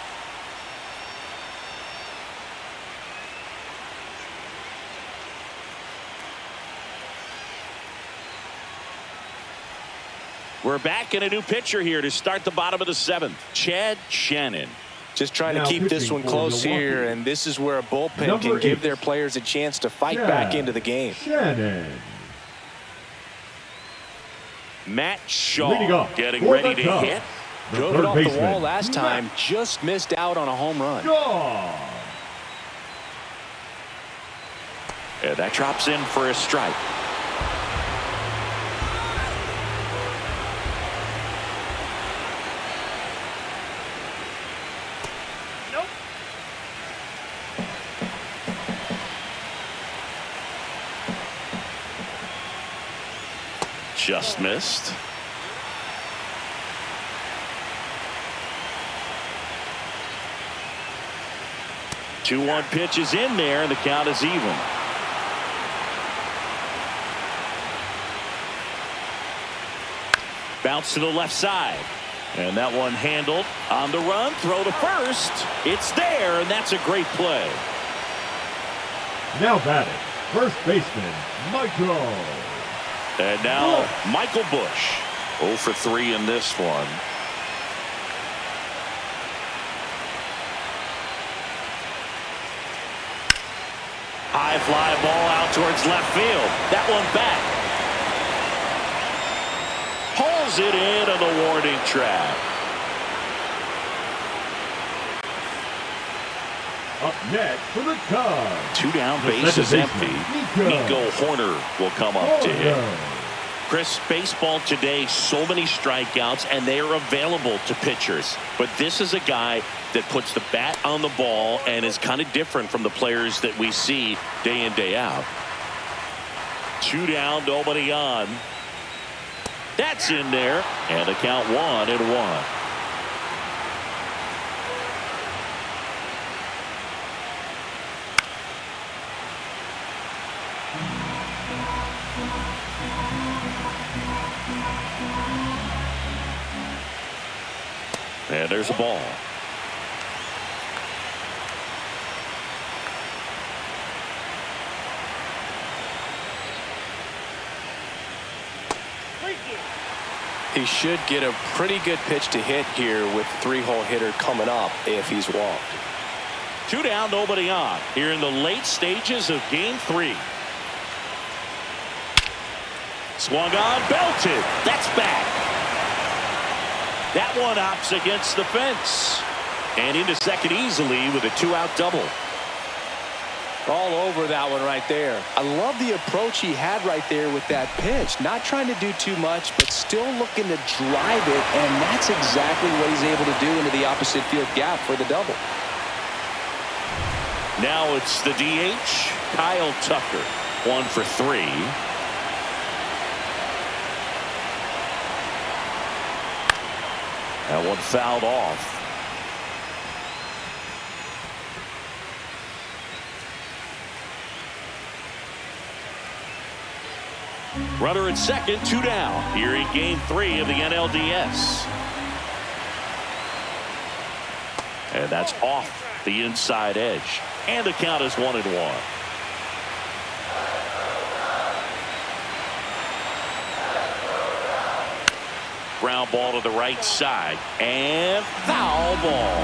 We're back in a new pitcher here to start the bottom of the 7th. Chad Shannon. Just trying to keep this one close here, and this is where a bullpen Number can give 8. their players a chance to fight Yeah. back into the game. Shannon. Matt Shaw Leading off getting for ready the to Cubs, hit. the Drove third it off the baseman, wall last time, Matt just missed out on a home run. Shaw. And that drops in for a strike. Just missed. Two-one pitch is in there, and the count is even. Bounce to the left side. And that one handled. On the run, throw to first. It's there, and that's a great play. Now batting, first baseman, Michael. And now Michael Busch. 0 for 3 in this one. High fly ball out towards left field. That one back. Hauls it in on the warning track. Up next for the Cubs. Two down, The base is second empty. baseman, Nico Horner will come up to hit. Horner. Chris, baseball today, so many strikeouts, and they are available to pitchers. But this is a guy that puts the bat on the ball and is kind of different from the players that we see day in, day out. Two down, nobody on. That's in there, and the count 1-1. And there's a ball. He should get a pretty good pitch to hit here with the three-hole hitter coming up if he's walked. 2 down, nobody on here in the late stages of game 3. Swung on, belted. That's back. That one hops against the fence and into second easily with a 2-out double. All over that one right there. I love the approach he had right there with that pitch. Not trying to do too much, but still looking to drive it, and that's exactly what he's able to do into the opposite field gap for the double. Now it's the DH, Kyle Tucker, 1 for 3. That one fouled off. Runner at second, 2 down here in game 3 of the NLDS. And that's off the inside edge. And the count is 1-1. Ground ball to the right side. And foul ball.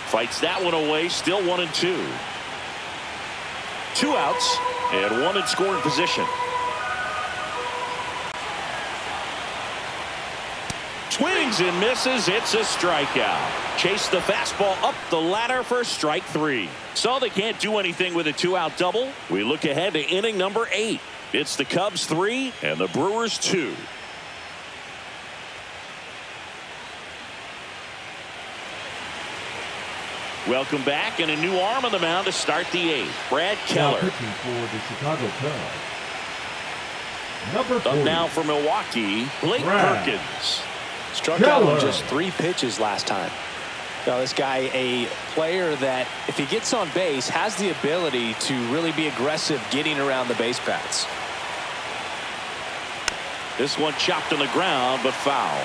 Fights that one away. Still 1-2. 2 outs and 1 in scoring position. Swings and misses. It's a strikeout. Chase the fastball up the ladder for strike 3. So they can't do anything with a 2-out double. We look ahead to inning number 8. It's the Cubs 3 and the Brewers 2. Welcome back, and a new arm on the mound to start the 8th. Brad Keller. Now pitching for the Chicago Cubs. Number 40. Up now for Milwaukee, Blake Perkins. Struck out on just 3 pitches last time. Now this guy, a player that if he gets on base has the ability to really be aggressive getting around the base paths. This one chopped on the ground but foul.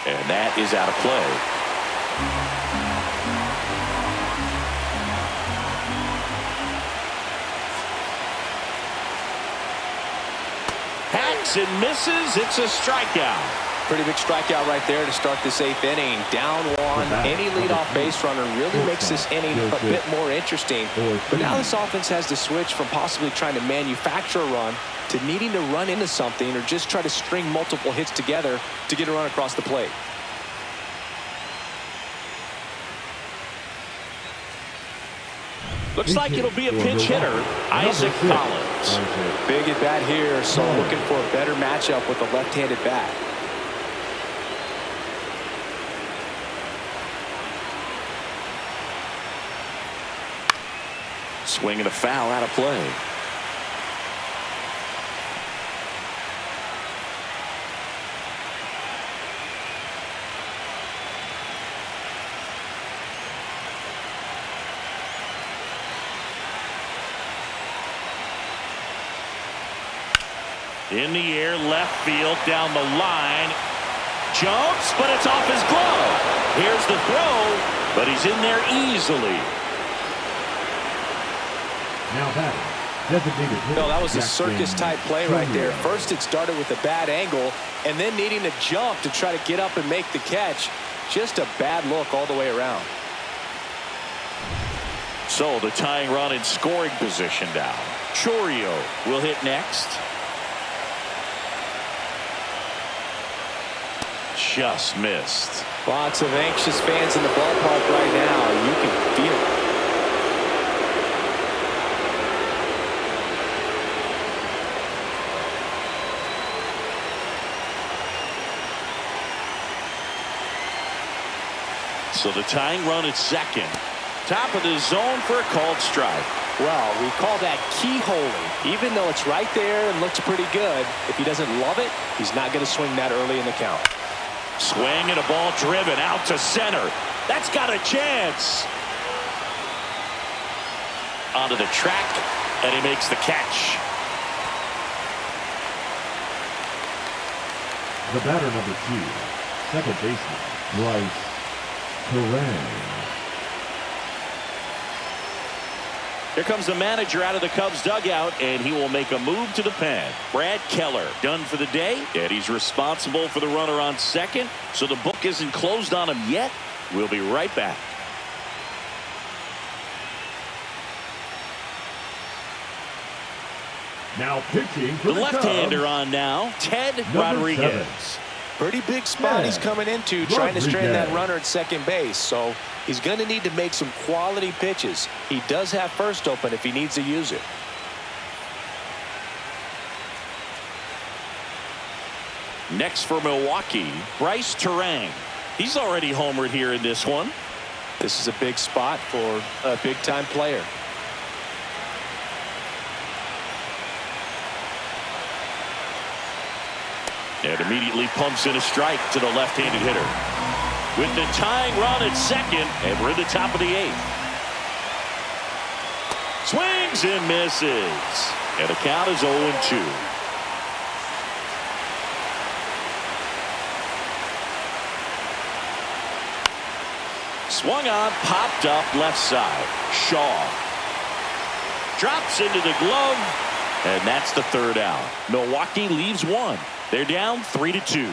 And that is out of play. Hacks and misses. It's a strikeout. Pretty big strikeout right there to start this 8th inning. Down 1. Any leadoff base runner really makes this inning a bit more interesting. But now this offense has to switch from possibly trying to manufacture a run to needing to run into something or just try to string multiple hits together to get a run across the plate. Looks like it'll be a pinch hitter, Isaac Collins. Big at bat here, so looking for a better matchup with a left-handed bat. Swing and a foul out of play. In the air, left field, down the line. Jumps, but it's off his glove. Here's the throw, but he's in there easily. Now batting, designated hitter. No, that was a circus-type play right there. First it started with a bad angle, and then needing to jump to try to get up and make the catch. Just a bad look all the way around. So the tying run in scoring position now. Chourio will hit next. Just missed. Lots of anxious fans in the ballpark right now. You can feel it. So the tying run at second. Top of the zone for a called strike. Well, we call that keyholing. Even though it's right there and looks pretty good, if he doesn't love it, he's not going to swing that early in the count. Swing and a ball driven out to center. That's got a chance. Onto the track, and he makes the catch. The batter number 2, second baseman, Bryce Terang. Here comes the manager out of the Cubs dugout, and he will make a move to the pen. Brad Keller done for the day, and he's responsible for the runner on second, so the book isn't closed on him yet. We'll be right back. Now pitching for The the left-hander Cubs, on now, Ted number Rodriguez. 7. Pretty big spot he's coming into, trying to strand that runner at second base. So he's going to need to make some quality pitches. He does have first open if he needs to use it. Next for Milwaukee, Bryce Terang. He's already homered here in this one. This is a big spot for a big-time player. And immediately pumps in a strike to the left-handed hitter. With the tying run at second, and we're in the top of the 8th. Swings and misses. And the count is 0-2. Swung on, popped up left side. Shaw drops into the glove, and that's the 3rd out. Milwaukee leaves 1. They're down 3-2.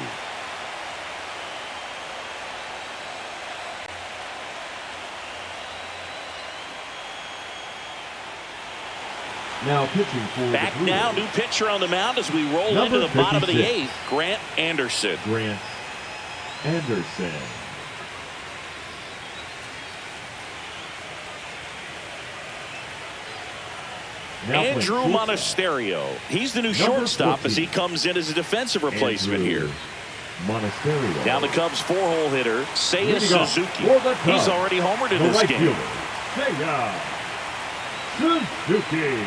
Now pitching for Back the Brewers, now, new pitcher on the mound as we roll number into the bottom of the 56. 8th. Grant Anderson. Grant Anderson. Now Andrew playing shortstop, Monasterio. He's the new Number shortstop as he 14. comes in as a defensive replacement Andrew here. Monasterio. Now the Cubs 4-hole hitter, Seiya Leading off Suzuki. for the He's Cubs, already homered in the this right game. fielder, Seiya Suzuki.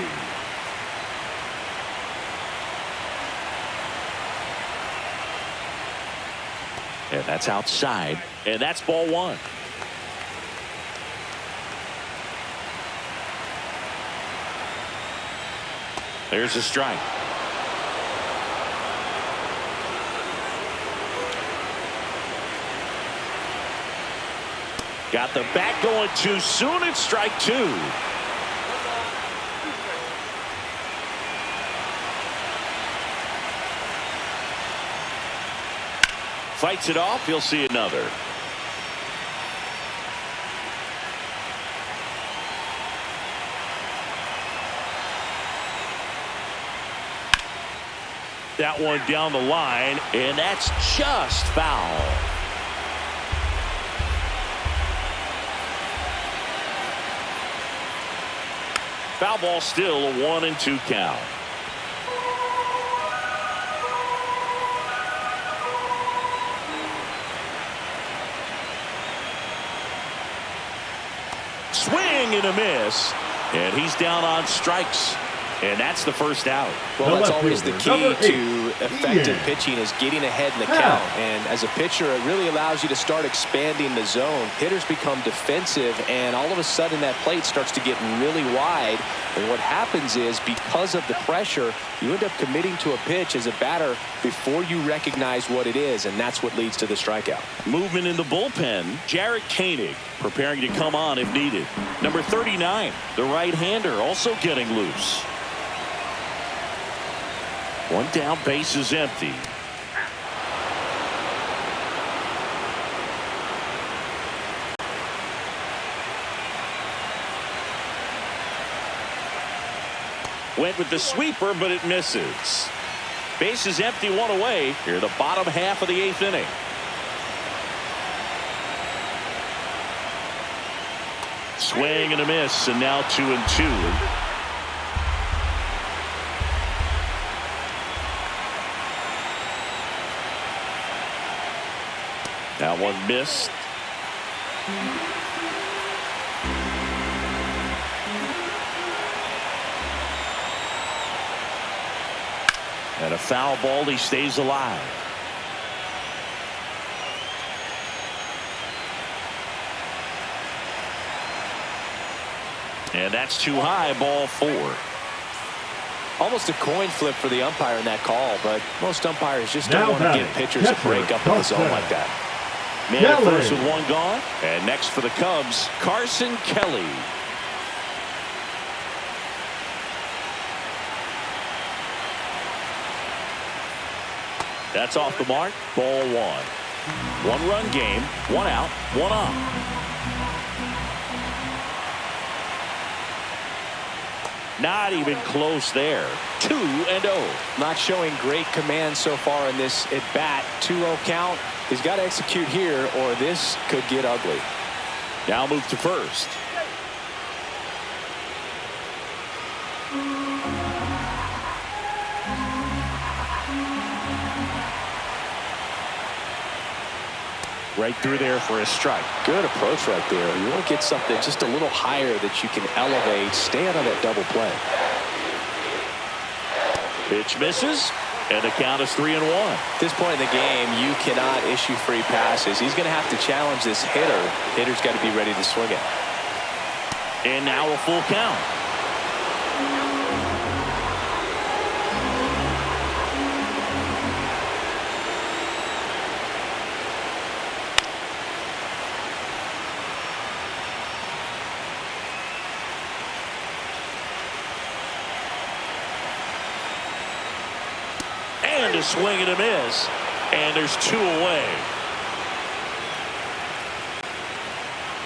And that's outside. And that's ball 1. There's a strike. Got the bat going too soon. It's strike 2. Fights it off. He'll see another. That one down the line, and that's just foul. Foul ball, still a 1-2 count. Swing and a miss, and he's down on strikes. And that's the 1st out. Well, The that's left always the fielder, key number 8, to effective Ian. pitching is getting ahead in the Yeah. count. And as a pitcher, it really allows you to start expanding the zone. Hitters become defensive, and all of a sudden that plate starts to get really wide. And what happens is, because of the pressure, you end up committing to a pitch as a batter before you recognize what it is, and that's what leads to the strikeout. Movement in the bullpen. Jarrett Koenig preparing to come on if needed. Number 39, the right-hander, also getting loose. One down, base is empty. Went with the sweeper, but it misses. Base is empty, 1 away. Here, the bottom half of the 8th inning. Swing and a miss, and now 2-2. That one missed. a foul ball. He stays alive. And that's too high, ball 4. Almost a coin flip for the umpire in that call, but most umpires just don't want to give pitchers a break up in the zone like that. Man at first with 1 gone. And next for the Cubs, Carson Kelly. That's off the mark, ball 1. 1-run game, 1 out, 1 on. Not even close there. 2-0. Not showing great command so far in this at bat. 2-0 count. He's got to execute here or this could get ugly. Now move to first. Right through there for a strike. Good approach right there. You want to get something just a little higher that you can elevate. Stay out of that double play. Pitch misses, and the count is 3-1. At this point in the game, you cannot issue free passes. He's going to have to challenge this hitter. Hitter's got to be ready to swing it. And now a full count. And a swing and a miss. And there's 2 away.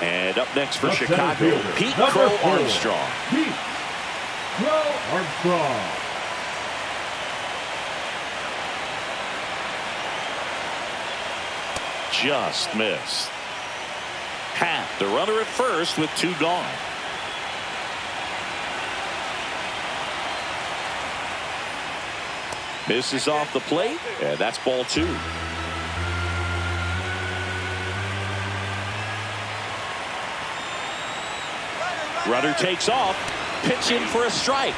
And up next for Chicago, Pete Crow Armstrong. Pete Crow Armstrong. Just missed. Hat, the runner at first with 2 gone. Misses off the plate, and that's ball 2. Runner takes off, pitch in for a strike.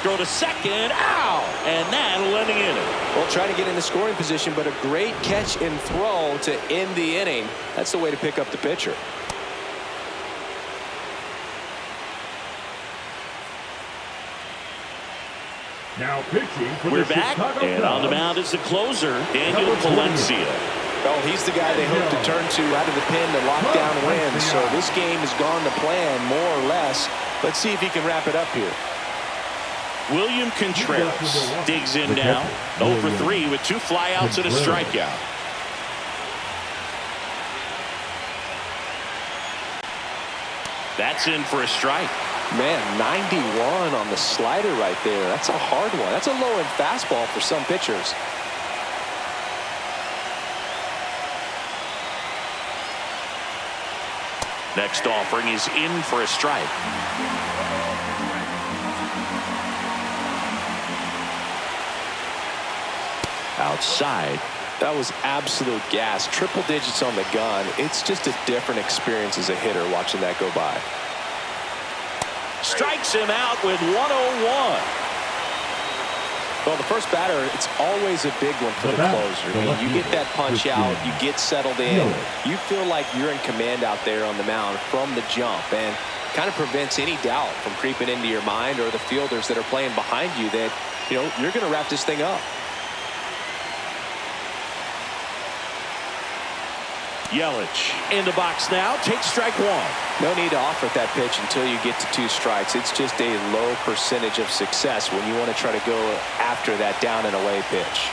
Throw to second, ow, and that'll end the inning. Well, try to get into scoring position, but a great catch and throw to end the inning. That's the way to pick up the pitcher. Now pitching for We're the back, Chicago and on the Cubs, mound is the closer, Daniel Palencia. Well, he's the guy they hope to turn to out of the pen to lock down wins. So this game has gone to plan, more or less. Let's see if he can wrap it up here. William Contreras digs in now. 0 for 3 with 2 flyouts and a strikeout. That's in for a strike. Man, 91 on the slider right there. That's a hard one. That's a low-end fastball for some pitchers. Next offering is in for a strike. Outside. That was absolute gas. Triple digits on the gun. It's just a different experience as a hitter watching that go by. Strikes him out with 101. Well, the first batter, it's always a big one for the closer. I mean, you get that punch out, you get settled in, you feel like you're in command out there on the mound from the jump, and kind of prevents any doubt from creeping into your mind or the fielders that are playing behind you that, you know, you're going to wrap this thing up. Yelich in the box now. Takes strike 1. No need to offer that pitch until you get to 2 strikes. It's just a low percentage of success when you want to try to go after that down and away pitch.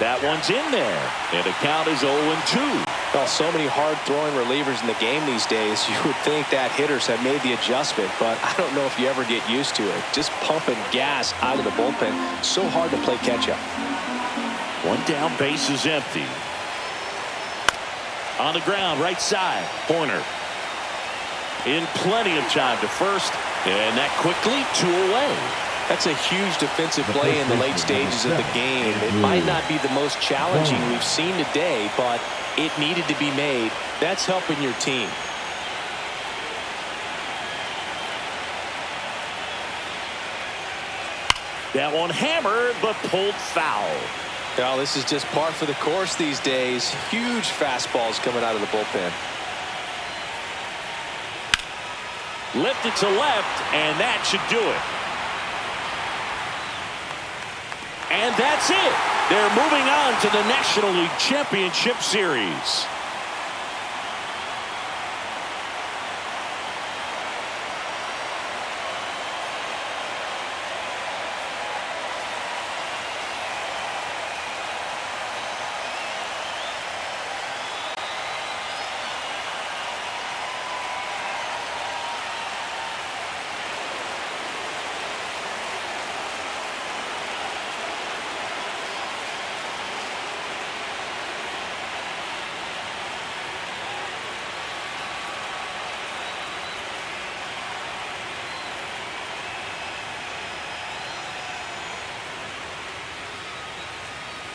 That one's in there. And the count is 0-2. Well, so many hard-throwing relievers in the game these days, you would think that hitters have made the adjustment, but I don't know if you ever get used to it. Just pumping gas out of the bullpen. So hard to play catch-up. 1 down, base is empty. On the ground, right side, Horner. In plenty of time to first, and that quickly 2 away. That's a huge defensive play in the late stages of the game. It might not be the most challenging we've seen today, but it needed to be made. That's helping your team. That one hammered, but pulled foul. Well, this is just par for the course these days. Huge fastballs coming out of the bullpen. Lifted to left, and that should do it. And that's it. They're moving on to the National League Championship Series.